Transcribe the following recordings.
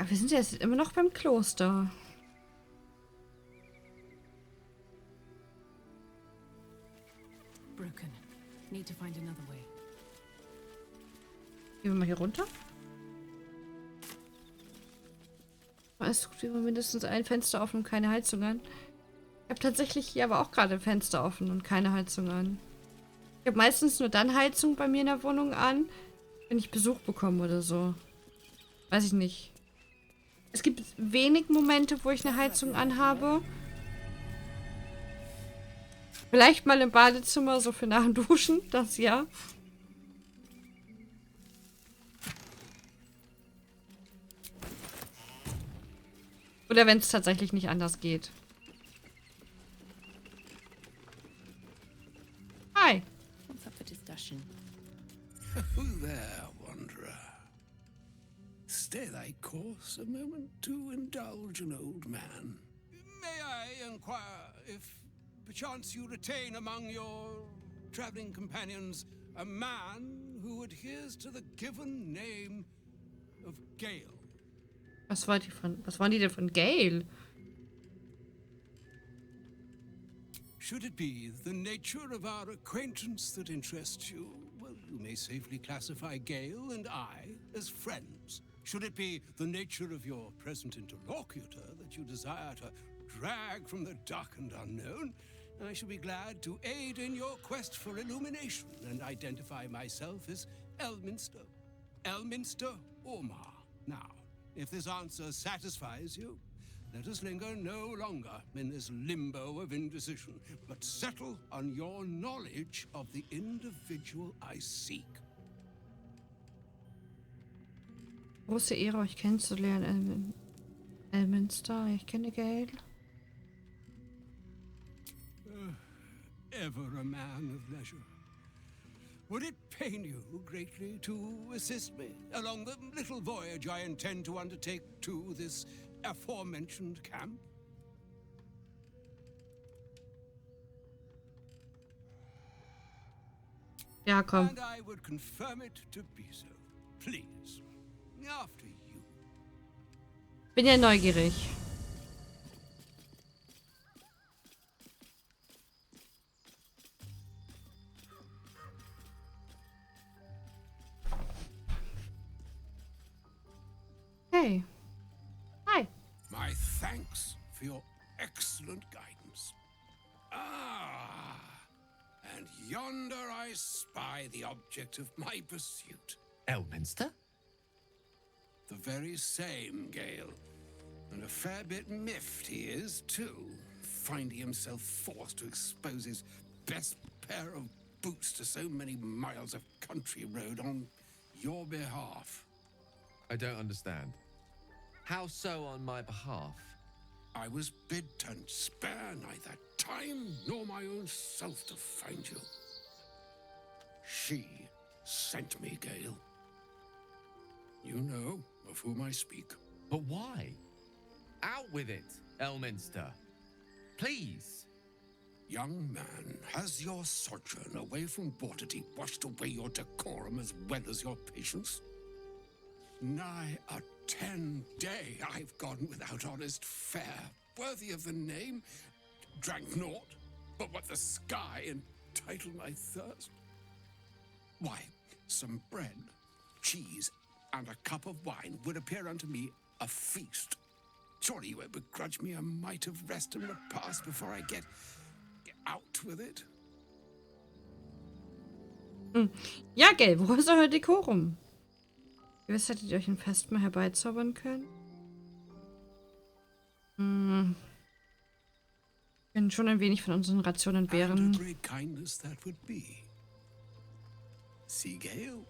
Aber wir sind ja jetzt immer noch beim Kloster. Broken. Need to find another way. Gehen wir mal hier runter. Es ist immer mindestens ein Fenster offen und keine Heizung an. Ich habe tatsächlich hier aber auch gerade Fenster offen und keine Heizung an. Ich habe meistens nur dann Heizung bei mir in der Wohnung an, wenn ich Besuch bekomme oder so. Weiß ich nicht. Es gibt wenig Momente, wo ich eine Heizung anhabe. Vielleicht mal im Badezimmer, so für nach dem Duschen, das ja. Oder wenn es tatsächlich nicht anders geht. Hi. What's up for discussion? Oh there, wanderer. Stay thy course a moment to indulge an old man. May I inquire if perchance you retain among your traveling companions a man who adheres to the given name of Gale? Was wollen die denn von Gabe? Should it be the nature of our acquaintance that interests you, well, you may safely classify Gale and I as friends. Should it be the nature of your present interlocutor that you desire to drag from the dark and unknown, I shall be glad to aid in your quest for illumination and identify myself as Elminster. Elminster Ormar. Now, if this answer satisfies you, let us linger no longer in this limbo of indecision, but settle on your knowledge of the individual I seek. Große Ehre, euch kennenzulernen, Elminster. Ich kenne Gabe. Ever a man of leisure. Would it pain you greatly to assist me along the little voyage I intend to undertake to this aforementioned camp? Ja, komm. And I would confirm it to be so. Please, after you. Bin ja neugierig. Hey. Hi. My thanks for your excellent guidance. Ah, and yonder I spy the object of my pursuit. Elminster? The very same, Gale. And a fair bit miffed he is, too, finding himself forced to expose his best pair of boots to so many miles of country road on your behalf. I don't understand. How so on my behalf? I was bid to spare neither time nor my own self to find you. She sent me, Gale. You know of whom I speak. But why? Out with it, Elminster. Please. Young man, has your sojourn away from Waterdeep washed away your decorum as well as your patience? Nigh a 10-day I've gone without honest fare, worthy of the name, drank naught but what the sky entitled my thirst. Why, some bread, cheese, and a cup of wine would appear unto me a feast. Surely you won't begrudge me a mite of rest and repast before I get out with it? Ja, Gabe, wo ist euer Dekorum? Gewiss hättet ihr euch ein Fest mal herbeizaubern können? Wir können schon ein wenig von unseren Rationen And a entbehren. great kindness that would be. See, Gale,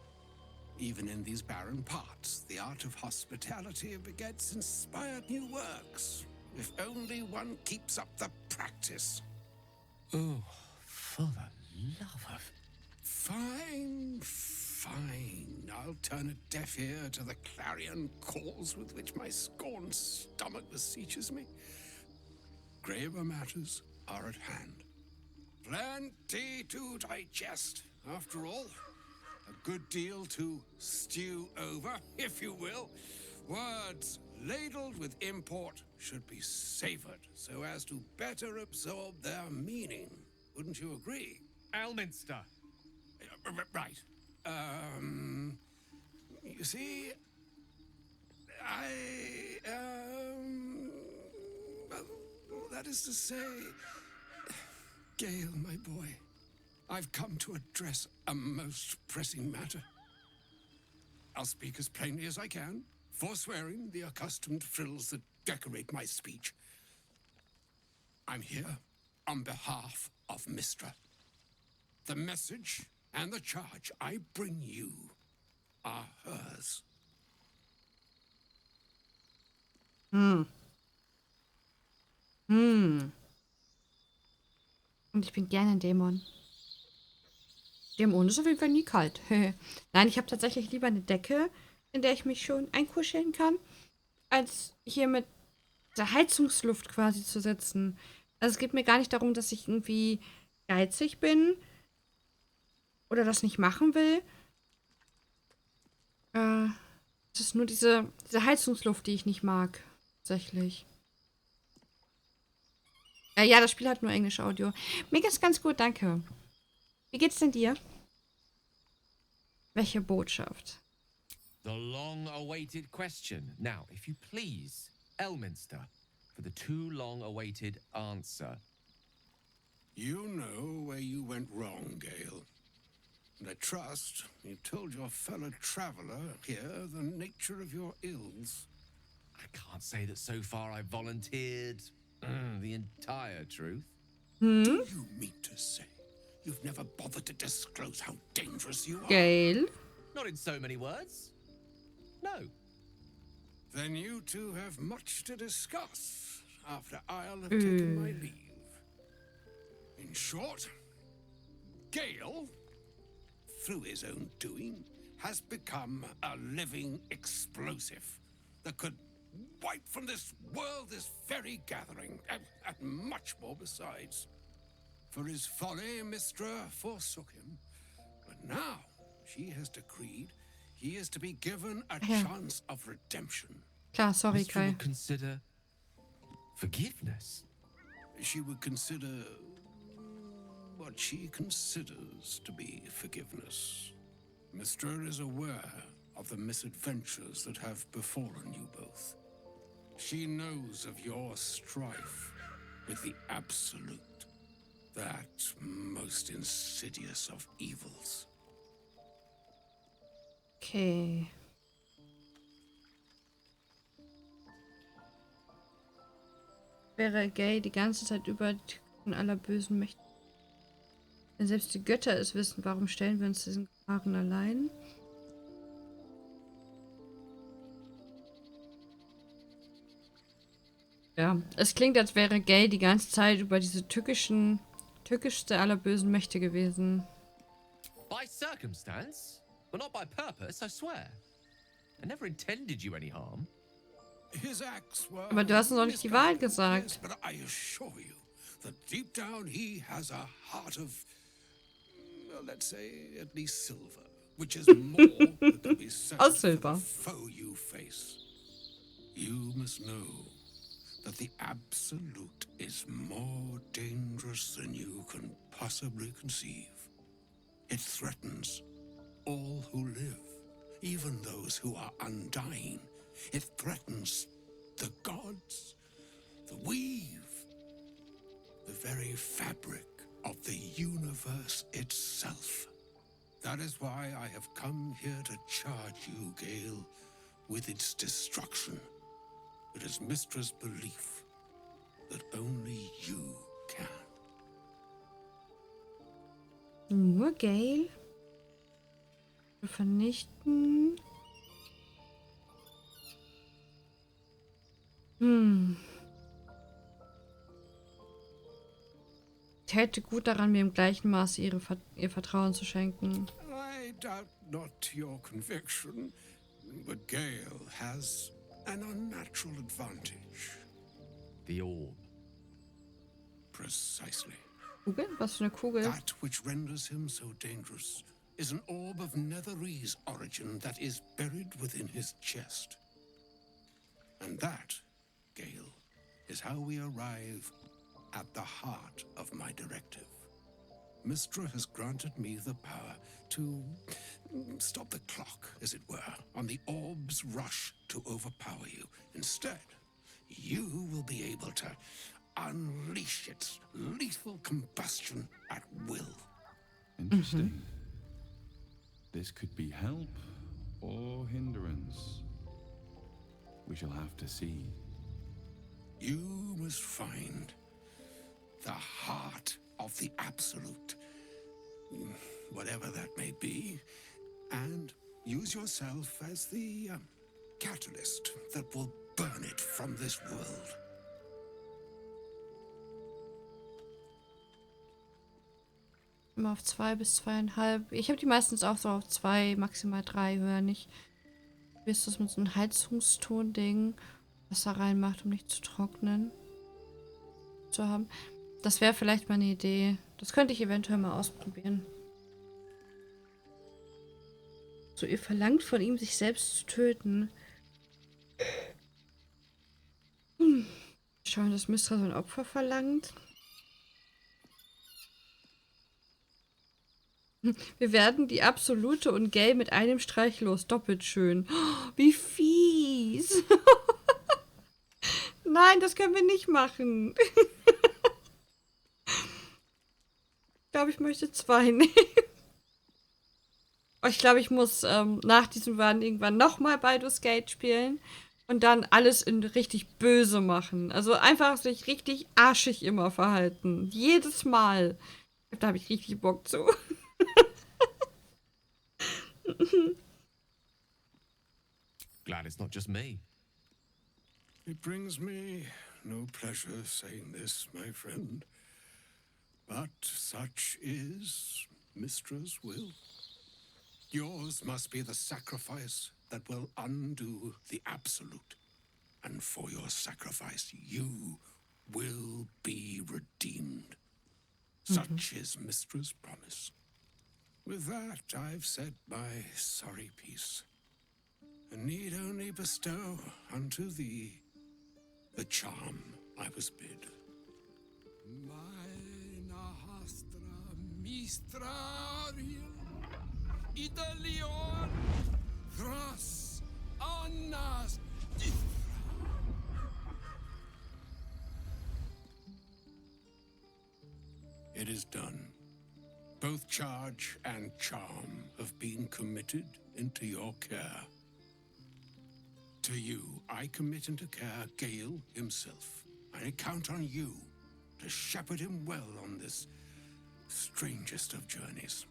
even in these barren parts, the art of hospitality begets inspired new works, if only one keeps up the practice. Oh, for the love of... Fine, fine. I'll turn a deaf ear to the clarion calls with which my scorned stomach beseeches me. Graver matters are at hand. Plenty to digest, after all. A good deal to stew over, if you will. Words ladled with import should be savored so as to better absorb their meaning. Wouldn't you agree? Elminster. Right. You see, well, that is to say, Gale, my boy, I've come to address a most pressing matter. I'll speak as plainly as I can, forswearing the accustomed frills that decorate my speech. I'm here on behalf of Mistra. The message and the charge I bring you are hers. Und ich bin gerne ein Dämon. Dämon ist auf jeden Fall nie kalt. Nein, ich habe tatsächlich lieber eine Decke, in der ich mich schon einkuscheln kann, als hier mit der Heizungsluft quasi zu sitzen. Also es geht mir gar nicht darum, dass ich irgendwie geizig bin oder das nicht machen will. Es ist nur diese Heizungsluft, die ich nicht mag. Tatsächlich. Ja, das Spiel hat nur englische Audio. Mir geht's ganz gut, danke. Wie geht's denn dir? Welche Botschaft? The long-awaited question. Now, if you please, Elminster, for the too long-awaited answer. You know where you went wrong, Gale. And I trust you told your fellow traveler here the nature of your ills. I can't say that so far I've volunteered the entire truth. Do you mean to say you've never bothered to disclose how dangerous you are? Gale? Not in so many words. No. Then you two have much to discuss after I'll have taken my leave. In short, Gale, through his own doing, has become a living explosive that could wipe from this world this very gathering, and much more besides. For his folly, Mistra forsook him, but now she has decreed he is to be given a chance of redemption. Klar, sorry, Mistra Kai. would consider forgiveness. She would consider what she considers to be forgiveness. Mistra is aware of the misadventures that have befallen you both. She knows of your strife with the Absolute, that most insidious of evils. Okay. Wäre Gay die ganze Zeit über die Tücken aller bösen Mächte. Wenn selbst die Götter es wissen, warum stellen wir uns diesen Gefahren allein? Ja, es klingt, als wäre Gay die ganze Zeit über diese tückischste aller bösen Mächte gewesen. By circumstance, but not by purpose, I swear. I never intended you any harm. His acts were Aber du hast uns doch nicht die Wahrheit gesagt. Yes, but I assure you that deep down he has a heart of, well, let's say at least silver, which is more than can be said Aus for the Silber. foe you face. You must know that the Absolute is more dangerous than you can possibly conceive. It threatens all who live, even those who are undying. It threatens the gods, the weave, the very fabric of the universe itself. That is why I have come here to charge you, Gale, with its destruction. It is Mistra's belief that only you can. Nur Gale? Vernichten? Täte gut daran, mir im gleichen Maße ihr Vertrauen zu schenken. I doubt not your conviction, but Gale has an unnatural advantage. The orb. Precisely. Kugel? Was für eine Kugel? That which renders him so dangerous is an orb of Netherese origin that is buried within his chest. And that, Gale, is how we arrive at the heart of my directive. Mistra has granted me the power to stop the clock, as it were, on the orb's rush to overpower you. Instead, you will be able to unleash its lethal combustion at will. Interesting. This could be help or hindrance. We shall have to see. You must find the heart of the absolute, whatever that may be, and use yourself as the catalyst that will burn it from this world. Immer auf 2 bis 2,5. Ich habe die meistens auch so auf 2, maximal 3, höher nicht. Wie ist das mit so einem Heizungston-Ding, was da reinmacht, um nicht zu trocknen? Zu haben. Das wäre vielleicht mal eine Idee. Das könnte ich eventuell mal ausprobieren. So, ihr verlangt von ihm, sich selbst zu töten. Schauen, dass Mistra so ein Opfer verlangt. Wir werden die Absolute und Gabe mit einem Streich los. Doppelt schön. Oh, wie fies. Nein, das können wir nicht machen. Ich glaube, ich möchte 2 nehmen. Ich glaube, ich muss nach diesem Wahn irgendwann nochmal Baldur's Gate spielen und dann alles in richtig böse machen. Also einfach sich richtig arschig immer verhalten. Jedes Mal. Da habe ich richtig Bock zu. Glad it's not just me. It brings me no pleasure saying this, my friend, but such is Mistra's will. Yours must be the sacrifice that will undo the absolute, and for your sacrifice you will be redeemed. Such is Mistra's promise. With that, I've said my sorry piece, and need only bestow unto thee the charm I was bid. Meine hastra mistrarium, idalion, thras, annas, It is done. Both charge and charm have been committed into your care. To you, I commit into care Gale himself. I count on you to shepherd him well on this strangest of journeys.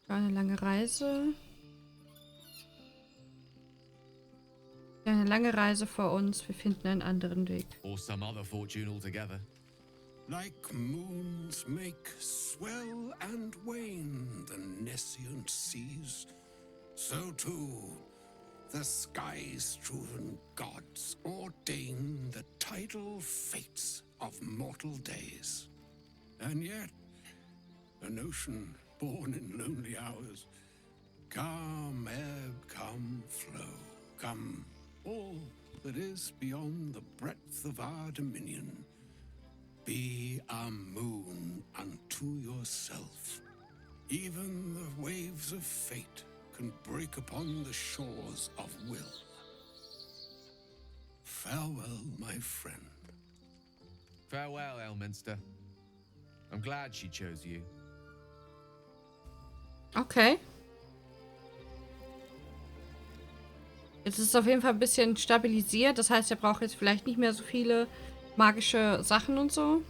Eine lange Reise. Eine lange Reise vor uns. Wir finden einen anderen Weg. Or some other fortune altogether. Like moons make swell and wane the nescient seas, so too the sky-strewn gods ordain the tidal fates of mortal days. And yet, an ocean born in lonely hours, come ebb, come flow, come all that is beyond the breadth of our dominion. Be a moon unto yourself. Even the waves of fate can break upon the shores of will. Farewell, my friend. Farewell, Elminster. I'm glad she chose you. Okay. Jetzt ist es auf jeden Fall ein bisschen stabilisiert. Das heißt, er braucht jetzt vielleicht nicht mehr so viele magische Sachen und so.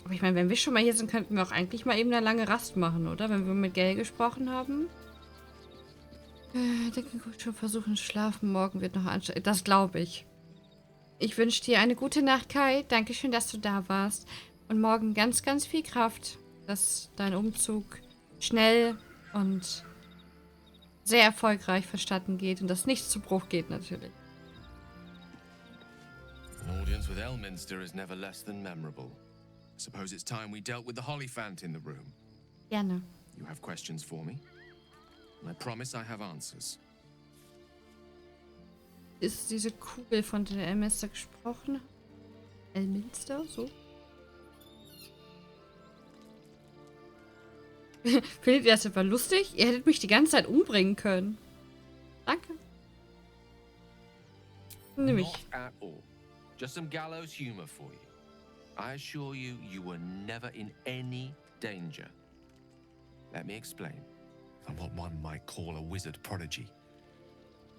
Aber ich meine, wenn wir schon mal hier sind, könnten wir auch eigentlich mal eben eine lange Rast machen, oder? Wenn wir mit Gabe gesprochen haben. Ich denke, gut, schon versuchen zu schlafen. Morgen wird noch anstrengend. Das glaube ich. Ich wünsche dir eine gute Nacht, Kai. Dankeschön, dass du da warst. Und morgen ganz, ganz viel Kraft, dass dein Umzug schnell und sehr erfolgreich verstatten geht und dass nichts zu Bruch geht, natürlich. An audience with Elminster is never less than memorable. I suppose it's time we dealt with the Hollyphant in the room. Gerne. You have questions for me? And I promise I have answers. Ist diese Kugel, von der Elminster gesprochen hat? Elminster, so? Findet ihr das etwa lustig? Ihr hättet mich die ganze Zeit umbringen können. Danke. Nämlich. Not at all. Just some gallows humor for you. I assure you, you were never in any danger. Let me explain. I'm what one might call a wizard prodigy.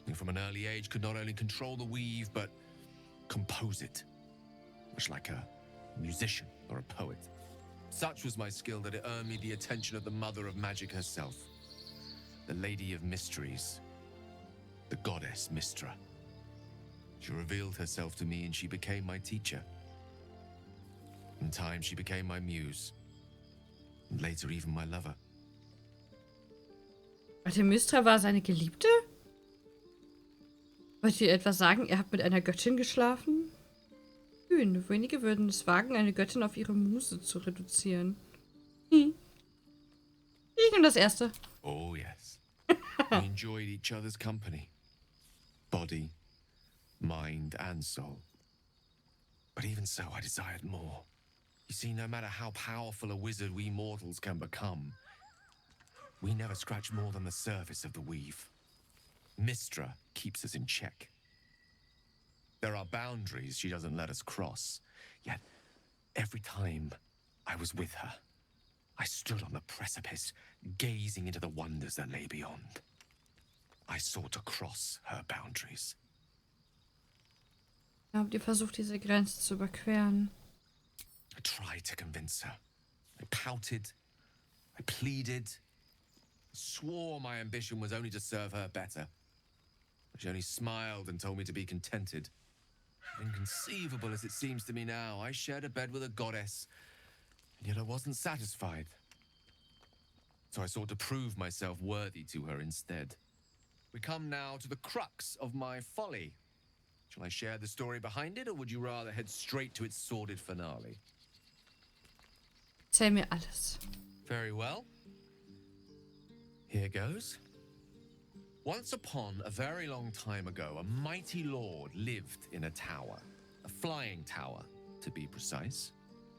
Who from an early age could not only control the weave, but compose it. Much like a musician or a poet. Such was my skill that it earned me the attention of the mother of magic herself. The Lady of Mysteries. The goddess Mystra. She revealed herself to me and she became my teacher. In time she became my muse. And later even my lover. Warte, Mystra war seine Geliebte? Wollt ihr etwas sagen? Ihr habt mit einer Göttin geschlafen? Kühn. Wenige würden es wagen, eine Göttin auf ihre Muse zu reduzieren. Ich nehme das erste. Oh yes. We enjoyed each other's company. Body, mind, and soul. But even so, I desired more. You see, no matter how powerful a wizard we mortals can become, we never scratch more than the surface of the weave. Mystra keeps us in check. There are boundaries she doesn't let us cross. Yet, every time I was with her, I stood on the precipice, gazing into the wonders that lay beyond. I sought to cross her boundaries. Habt ihr versucht, diese Grenze zu überqueren? I tried to convince her. I pouted. I pleaded. Swore my ambition was only to serve her better. She only smiled and told me to be contented. Inconceivable as it seems to me now, I shared a bed with a goddess, and yet I wasn't satisfied. So I sought to prove myself worthy to her instead. We come now to the crux of my folly. Shall I share the story behind it, or would you rather head straight to its sordid finale? Erzähl mir alles. Very well. Here goes. Once upon a very long time ago, a mighty lord lived in a tower. A flying tower, to be precise.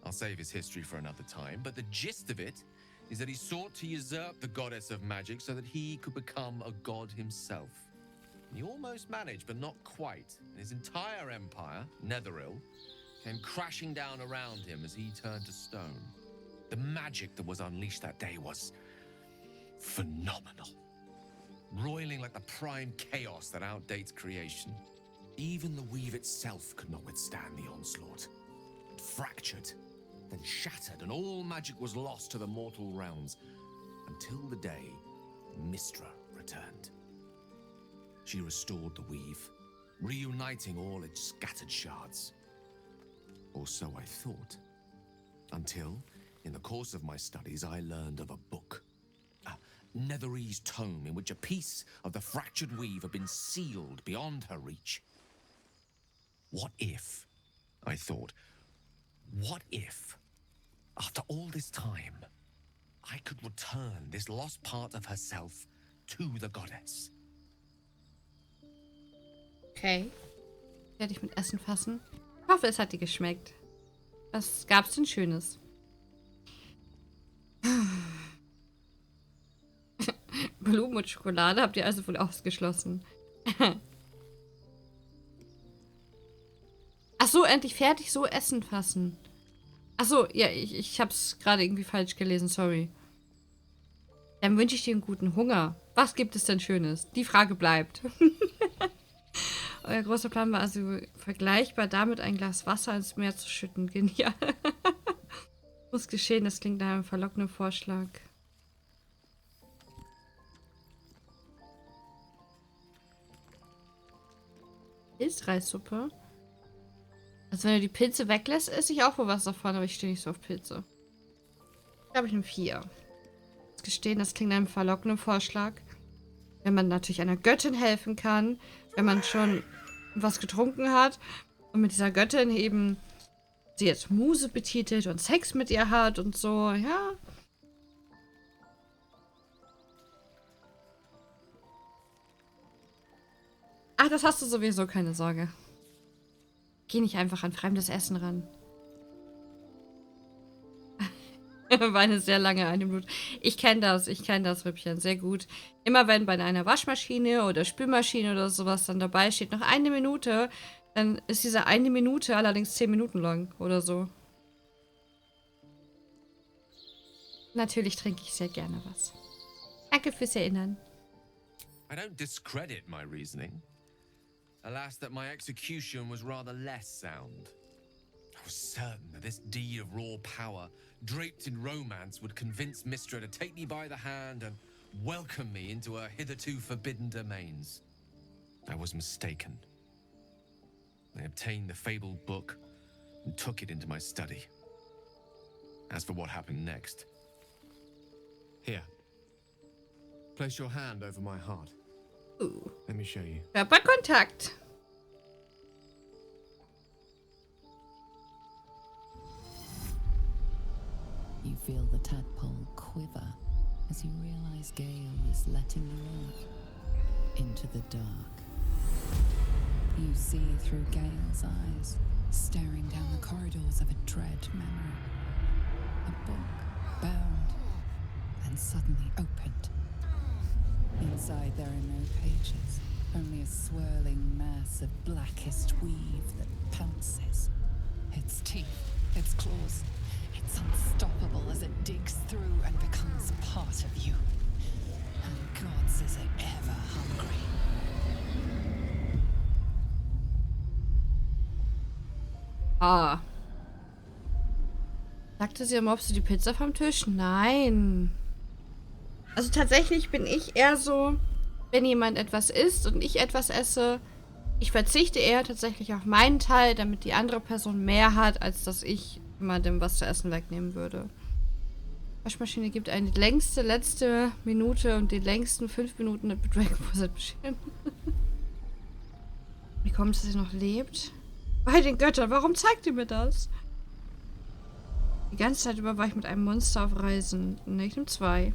I'll save his history for another time, but the gist of it is that he sought to usurp the goddess of magic so that he could become a god himself. He almost managed, but not quite. And his entire empire, Netheril, came crashing down around him as he turned to stone. The magic that was unleashed that day was phenomenal. Roiling like the prime chaos that outdates creation. Even the weave itself could not withstand the onslaught. It fractured, then shattered, and all magic was lost to the mortal realms, until the day Mystra returned. She restored the weave, reuniting all its scattered shards. Or so I thought. Until, in the course of my studies, I learned of a book. Netherese tome in which a piece of the fractured weave had been sealed beyond her reach. What if, I thought, what if, after all this time, I could return this lost part of herself to the goddess? Okay. Werde ich mit Essen fassen. Ich hoffe, es hat dir geschmeckt. Was gab's denn Schönes? Blumen und Schokolade habt ihr also wohl ausgeschlossen. Ach so, endlich fertig, so Essen fassen. Ach so, ja, ich hab's gerade irgendwie falsch gelesen, sorry. Dann wünsche ich dir einen guten Hunger. Was gibt es denn Schönes? Die Frage bleibt. Euer großer Plan war also vergleichbar damit, ein Glas Wasser ins Meer zu schütten. Genial. Muss geschehen, das klingt nach einem verlockenden Vorschlag. Pilzreissuppe. Also wenn du die Pilze weglässt, esse ich auch wohl was davon, aber ich stehe nicht so auf Pilze. Ich glaube, ich nehme 4. Muss gestehen, das klingt nach einem verlockenden Vorschlag. Wenn man natürlich einer Göttin helfen kann, wenn man schon was getrunken hat und mit dieser Göttin eben sie jetzt Muse betitelt und Sex mit ihr hat und so, ja. Ach, das hast du sowieso, keine Sorge. Geh nicht einfach an fremdes Essen ran. War eine sehr lange 1 Minute. Ich kenne das, Rüppchen, sehr gut. Immer wenn bei einer Waschmaschine oder Spülmaschine oder sowas dann dabei steht, noch 1 Minute, dann ist diese 1 Minute allerdings 10 Minuten lang oder so. Natürlich trinke ich sehr gerne was. Danke fürs Erinnern. I don't discredit my reasoning. Alas, that my execution was rather less sound. I was certain that this deed of raw power, draped in romance, would convince Mistra to take me by the hand and welcome me into her hitherto forbidden domains. I was mistaken. I obtained the fabled book and took it into my study. As for what happened next... Here. Place your hand over my heart. Ooh. Let me show you. Körperkontakt. You feel the tadpole quiver as you realize Gale is letting you out into the dark. You see through Gale's eyes, staring down the corridors of a dread memory. A book bound and suddenly opened. Inside there are no pages, only a swirling mass of blackest weave that pounces. Its teeth, its claws, it's unstoppable as it digs through and becomes part of you. And gods, is it ever hungry. Ah. Sagte sie, mobst du die Pizza vom Tisch? Nein. Also tatsächlich bin ich eher so, wenn jemand etwas isst und ich etwas esse, ich verzichte eher tatsächlich auf meinen Teil, damit die andere Person mehr hat, als dass ich jemandem was zu essen wegnehmen würde. Waschmaschine gibt eine längste letzte Minute und die längsten 5 Minuten mit Dragon Ball Z bescheren. Wie kommt es, dass sie noch lebt? Bei den Göttern, warum zeigt ihr mir das? Die ganze Zeit über war ich mit einem Monster auf Reisen. Ne, ich nehme 2.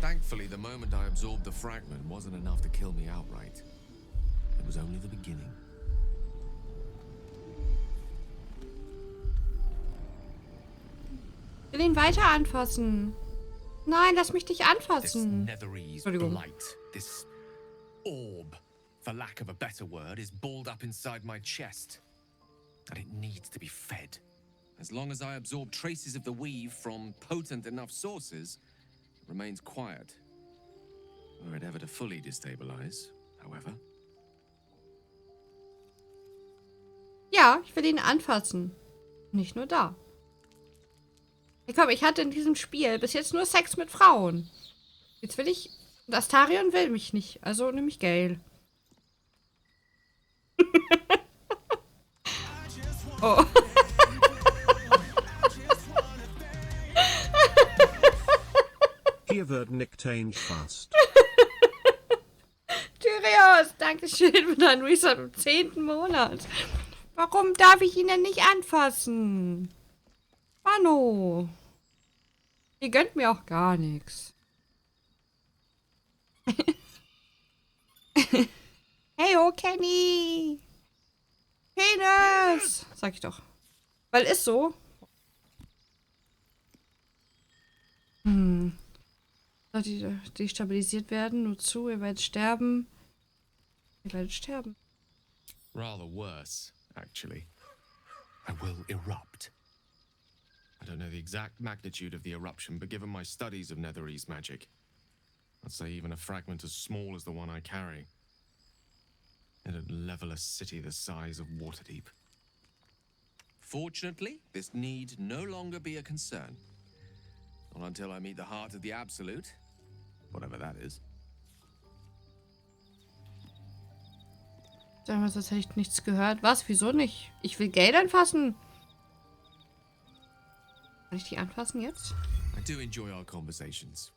Thankfully, the moment I absorbed the fragment wasn't enough to kill me outright. It was only the beginning. Ich will ihn weiter anfassen. Nein, lass mich dich This anfassen. netherese Entschuldigung. blight, this orb, for lack of a better word, is balled up inside my chest. And it needs to be fed. As long as I absorb traces of the weave from potent enough sources, it remains quiet. Were it ever to fully destabilize, however. Ja, ich will ihn anfassen. Nicht nur da. Hey, komm, ich hatte in diesem Spiel bis jetzt nur Sex mit Frauen. Jetzt will ich... Und Astarion will mich nicht. Also nehme ich Gale. Oh. Hier wird nicht fast. Tyreos, dankeschön für deinen Resub im 10. Monat. Warum darf ich ihn denn nicht anfassen? Mano. Ihr gönnt mir auch gar nichts. Hey, oh Kenny. Penis. Sag ich doch. Weil ist so. Soll die destabilisiert werden? Nur zu, ihr werdet sterben. Ihr werdet sterben. Rather worse, actually. I will erupt. I don't know the exact magnitude of the eruption, but given my studies of netherese magic, I'd say even a fragment as small as the one I carry, it'd level a city the size of Waterdeep. Fortunately, this need no longer be a concern. Not until I meet the heart of the Absolute, whatever that is. Damals hätte ich nichts gehört. Was? Wieso nicht? Ich will Geld anfassen. Kann ich die anfassen jetzt? I do enjoy our conversations.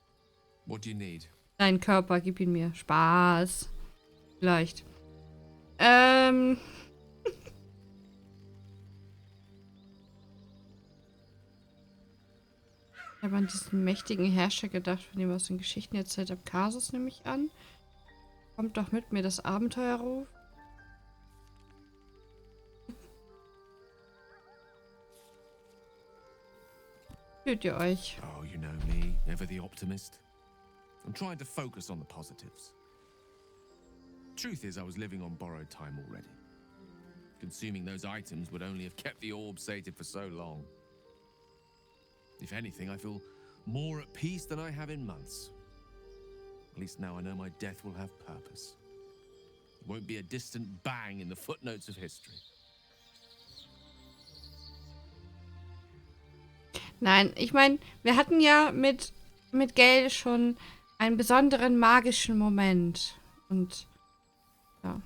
What do you need? Dein Körper, gib ihn mir. Spaß. Vielleicht. Ich habe an diesen mächtigen Herrscher gedacht, von dem wir aus den Geschichten erzählt habe. Kasus nehme ich an. Kommt doch mit mir, das Abenteuer Fühlt ihr euch? Oh, you know me, ever the optimist. I'm trying to focus on the positives. Truth is, I was living on borrowed time already. Consuming those items would only have kept the orb sated for so long. If anything, I feel more at peace than I have in months. At least now I know my death will have purpose. It won't be a distant bang in the footnotes of history. Nein, ich meine, wir hatten ja mit Gabe schon einen besonderen magischen Moment. Und ja.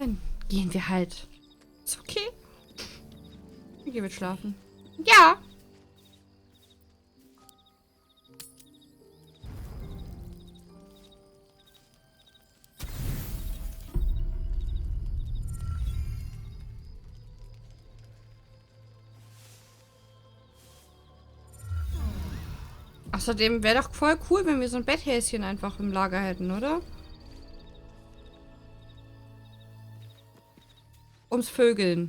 Dann gehen wir halt. Ist okay. Wir gehen jetzt schlafen. Ja. Außerdem wäre doch voll cool, wenn wir so ein Betthäschen einfach im Lager hätten, oder? Ums Vögeln.